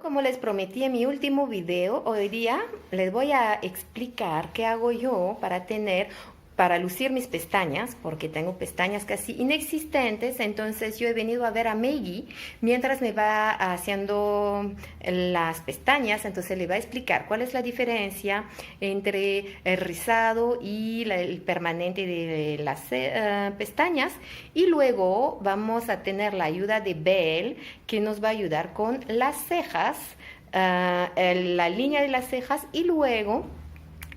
Como les prometí en mi último video, hoy día les voy a explicar qué hago yo para lucir mis pestañas, porque tengo pestañas casi inexistentes. Entonces yo he venido a ver a Maggie mientras me va haciendo las pestañas. Entonces le va a explicar cuál es la diferencia entre el rizado y el permanente de las pestañas. Y luego vamos a tener la ayuda de Belle, que nos va a ayudar con las cejas, la línea de las cejas y luego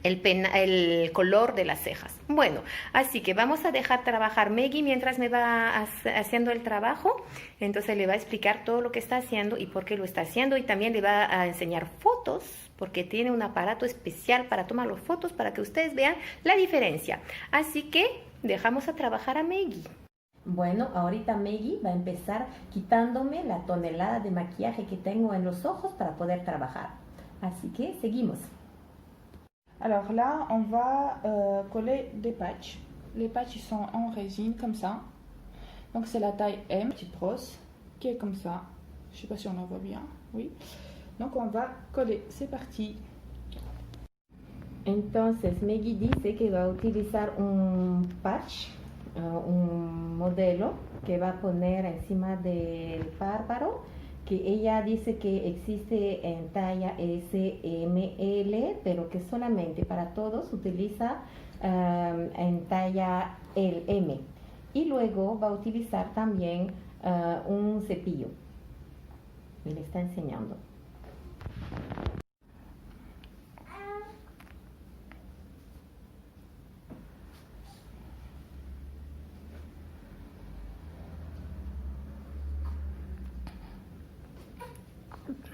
el color de las cejas. Bueno, así que vamos a dejar trabajar Maggie mientras me va haciendo el trabajo. Entonces le va a explicar todo lo que está haciendo y por qué lo está haciendo, y también le va a enseñar fotos, porque tiene un aparato especial para tomar las fotos para que ustedes vean la diferencia. Así que dejamos a trabajar a Maggie. Bueno, ahorita Maggie va a empezar quitándome la tonelada de maquillaje que tengo en los ojos para poder trabajar. Así que seguimos. Alors là, on va coller des patchs. Les patchs ils sont en résine comme ça. Donc c'est la taille M, petite brosse, qui est comme ça. Je sais pas si on la voit bien. Oui. Donc on va coller. C'est parti. Entonces Maggie dice que va a utilizar un patch, un modelo que va a poner encima del párpado, que ella dice que existe en talla S, M, L, pero que solamente para todos utiliza en talla M. Y luego va a utilizar también un cepillo. Y le está enseñando.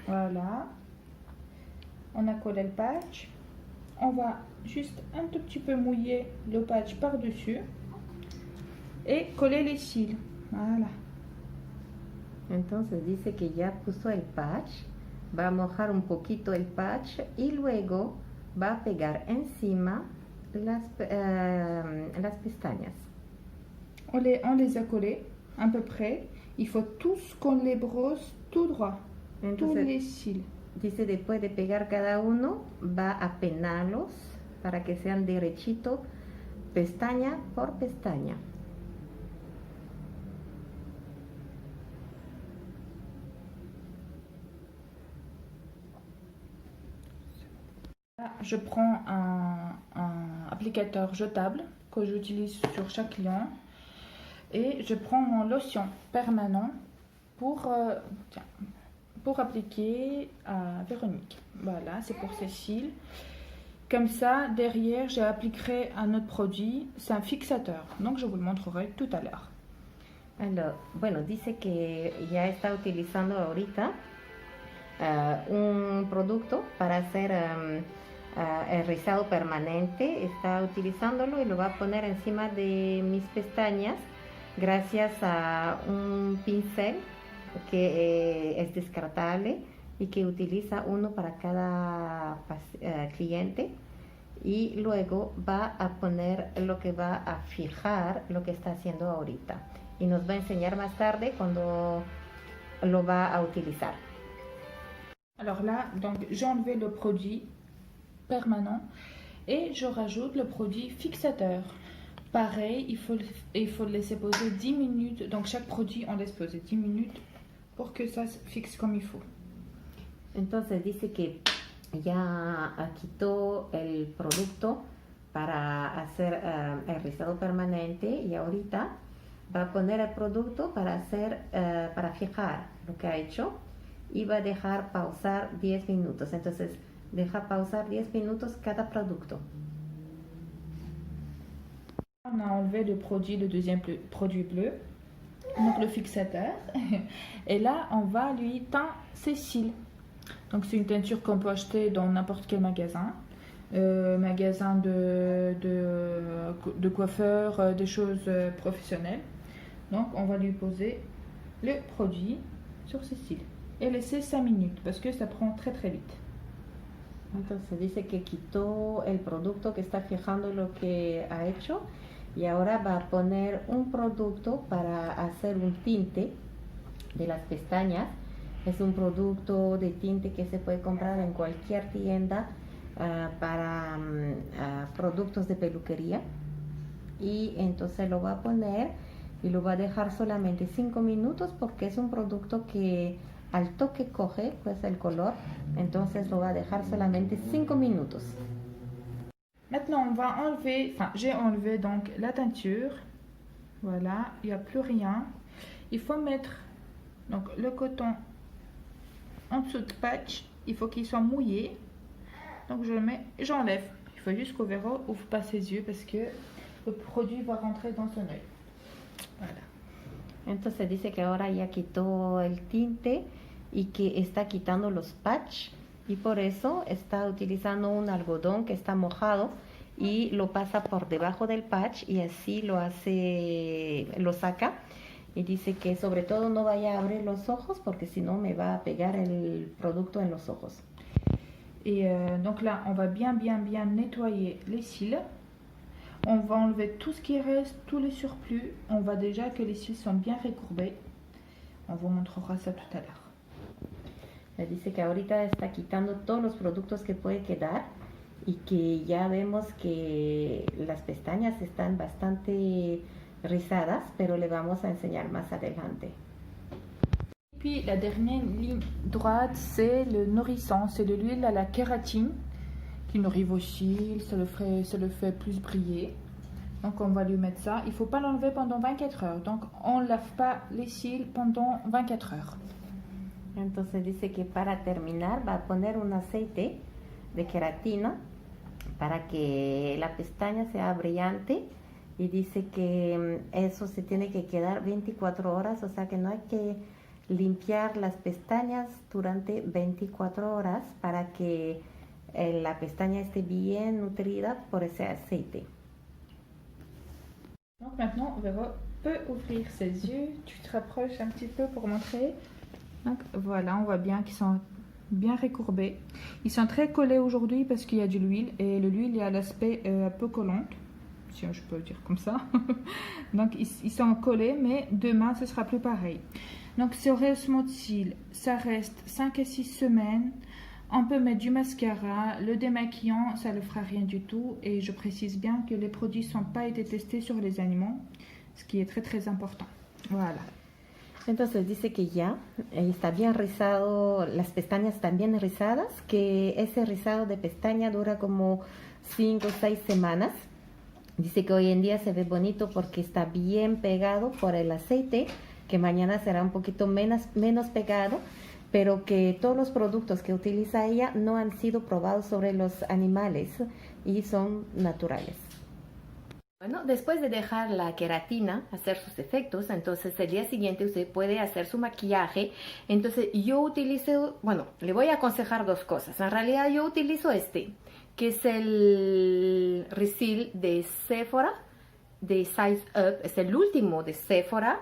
Voilà. On a collé le patch. On va juste un tout petit peu mouiller le patch par-dessus et coller les cils. Voilà. Entonces dice que ya puso el patch, va a mojar un poquito el patch y luego va a pegar encima las pestañas. On les a collés à peu près. Il faut tous qu'on les brosse tout droit. Entonces, tous les cils. Dice después de pegar cada uno, va a peinarlos para que sean derechito, pestaña por pestaña. Je prends un applicateur jetable que j'utilise sur chaque client et je prends mon lotion permanent pour appliquer à Véronique. Voilà, c'est pour ses cils. Comme ça, derrière, j'appliquerai un autre produit. C'est un fixateur. Donc, je vous le montrerai tout à l'heure. Alors, bueno, dice que ya está utilizando ahorita un producto para hacer el rizado permanente. Está utilizándolo y lo va a poner encima de mis pestañas gracias a un pincel que es descartable y que utiliza uno para cada cliente, y luego va a poner lo que va a fijar lo que está haciendo ahorita, y nos va a enseñar más tarde cuando lo va a utilizar. Alors là, donc j'ai enlevé le produit permanent et je rajoute le produit fixateur. Pareil, il faut le laisser poser 10 minutes. Donc chaque produit, on laisse poser 10 minutes pour que ça se fixe comme il faut. Entonces dice que ya quitó el producto para hacer el rizado permanente, y ahorita va a poner el producto para hacer para fijar lo que ha hecho, y va a dejar pausar 10 minutos. Entonces deja pausar 10 minutos cada producto. On a enlevé le deuxième produit bleu, donc le fixateur, et là on va lui teindre ses cils. Donc c'est une teinture qu'on peut acheter dans n'importe quel magasin, magasin de coiffeur, des choses professionnelles. Donc on va lui poser le produit sur ses cils et laisser 5 minutes parce que ça prend très très vite. Entonces dice que quitó el producto que está fijando lo que ha hecho, y ahora va a poner un producto para hacer un tinte de las pestañas, Es un producto de tinte que se puede comprar en cualquier tienda para productos de peluquería. Y entonces lo va a poner y lo va a dejar solamente 5 minutos porque es un producto que al toque coge pues el color, entonces lo va a dejar solamente 5 minutos. Maintenant, on va enlever, enfin, j'ai enlevé donc la teinture. Voilà, il n'y a plus rien. Il faut mettre donc le coton en dessous de patch. Il faut qu'il soit mouillé. Donc je le mets, j'enlève. Il faut juste qu'au verrou ouvre pas ses yeux parce que le produit va rentrer dans son œil. Voilà. Entonces dice que ahora ya quitó el tinte y que está quitando los patch y por eso está utilizando un algodón que está mojado y lo pasa por debajo del patch y así lo saca y dice que sobre todo no vaya a abrir los ojos porque si no me va a pegar el producto en los ojos. Et donc là, on va bien nettoyer les cils. On va enlever tout ce qui reste, tous les surplus. On voit déjà que les cils sont bien recourbés. On vous montrera ça tout à l'heure. Le dice que ahorita está quitando todos los productos que puede quedar y que ya vemos que las pestañas están bastante rizadas, pero le vamos a enseñar más adelante. Et puis la dernière ligne droite, c'est le nourrissant, c'est de l'huile à la kératine qui nourrit vos cils, ça le fait plus briller. Donc on va lui mettre ça. Il ne faut pas l'enlever pendant 24 heures. Donc on ne lave pas les cils pendant 24 heures. Entonces dice que para terminar va a poner un aceite de queratina para que la pestaña sea brillante y dice que eso se tiene que quedar 24 horas, o sea que no hay que limpiar las pestañas durante 24 horas para que la pestaña esté bien nutrida por ese aceite. Donc maintenant, Véro peut ouvrir ses yeux. Tu te rapproches un petit peu pour montrer. Donc voilà, on voit bien qu'ils sont bien recourbés. Ils sont très collés aujourd'hui parce qu'il y a de l'huile et l'huile il y a l'aspect un peu collante, si je peux le dire comme ça. Donc ils sont collés, mais demain ce sera plus pareil. Donc ce rehaussement de cils, ça reste 5 à 6 semaines. On peut mettre du mascara, le démaquillant, ça ne fera rien du tout. Et je précise bien que les produits n'ont pas été testés sur les animaux, ce qui est très important. Voilà. Entonces dice que ya está bien rizado, las pestañas están bien rizadas, que ese rizado de pestaña dura como 5 o 6 semanas. Dice que hoy en día se ve bonito porque está bien pegado por el aceite, que mañana será un poquito menos pegado, pero que todos los productos que utiliza ella no han sido probados sobre los animales y son naturales. Bueno, después de dejar la queratina hacer sus efectos, entonces el día siguiente usted puede hacer su maquillaje. Entonces yo utilizo, bueno, le voy a aconsejar dos cosas. En realidad yo utilizo que es el Resil de Sephora, de Size Up, es el último de Sephora,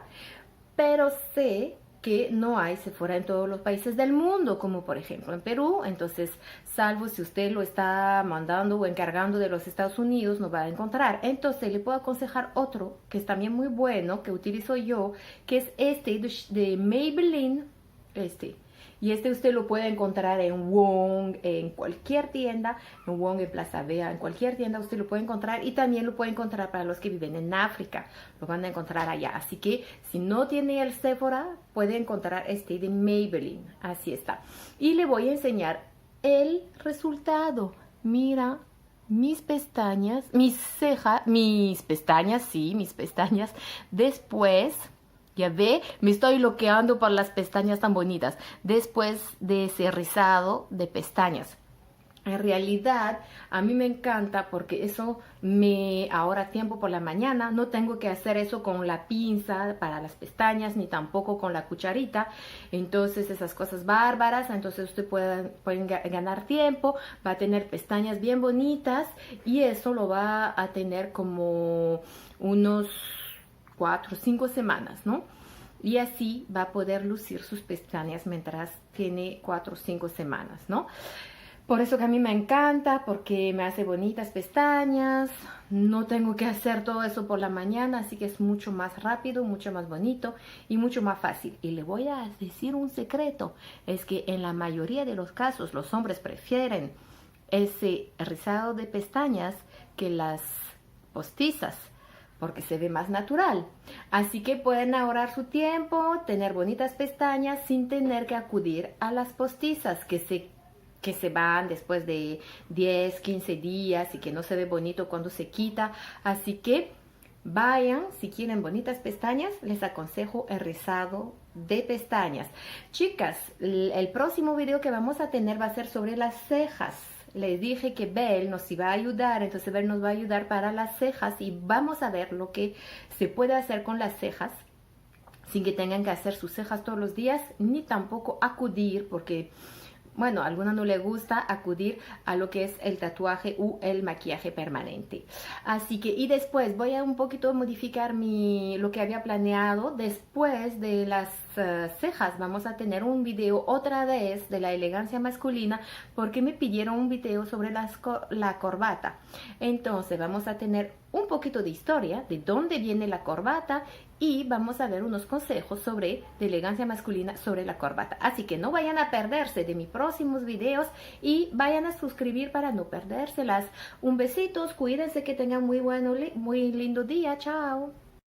pero sé que no hay Sephora en todos los países del mundo, como por ejemplo en Perú. Entonces, salvo si usted lo está mandando o encargando de los Estados Unidos, no va a encontrar. Entonces, le puedo aconsejar otro, que es también muy bueno, que utilizo yo, que es de Maybelline, Y usted lo puede encontrar en Wong, en cualquier tienda, en Wong, en Plaza Vea, en cualquier tienda usted lo puede encontrar. Y también lo puede encontrar para los que viven en África, lo van a encontrar allá. Así que si no tiene el Sephora, puede encontrar de Maybelline. Así está. Y le voy a enseñar el resultado. Mira, mis pestañas, mis pestañas. Después... Ya ve, me estoy bloqueando por las pestañas tan bonitas. Después de ese rizado de pestañas. En realidad, a mí me encanta porque eso me ahorra tiempo por la mañana. No tengo que hacer eso con la pinza para las pestañas, ni tampoco con la cucharita. Entonces, esas cosas bárbaras. Entonces, usted puede ganar tiempo, va a tener pestañas bien bonitas y eso lo va a tener como unos 4 o 5 semanas, ¿no? Y así va a poder lucir sus pestañas mientras tiene 4 o 5 semanas, ¿no? Por eso que a mí me encanta, porque me hace bonitas pestañas, no tengo que hacer todo eso por la mañana, así que es mucho más rápido, mucho más bonito y mucho más fácil. Y le voy a decir un secreto, es que en la mayoría de los casos los hombres prefieren ese rizado de pestañas que las postizas, porque se ve más natural. Así que pueden ahorrar su tiempo, tener bonitas pestañas sin tener que acudir a las postizas que se van después de 10, 15 días y que no se ve bonito cuando se quita. Así que vayan, si quieren bonitas pestañas, les aconsejo el rizado de pestañas. Chicas, el próximo video que vamos a tener va a ser sobre las cejas. Les dije que Belle nos iba a ayudar, entonces Belle nos va a ayudar para las cejas y vamos a ver lo que se puede hacer con las cejas sin que tengan que hacer sus cejas todos los días, ni tampoco acudir, porque bueno, a alguna no le gusta acudir a lo que es el tatuaje u el maquillaje permanente. Así que, y después voy a un poquito modificar lo que había planeado. Después de las cejas vamos a tener un video otra vez de la elegancia masculina, porque me pidieron un video sobre la corbata. Entonces vamos a tener un poquito de historia de dónde viene la corbata y vamos a ver unos consejos de elegancia masculina sobre la corbata. Así que no vayan a perderse de mis próximos videos y vayan a suscribir para no perdérselas. Un besito, cuídense, que tengan muy lindo día. Chao.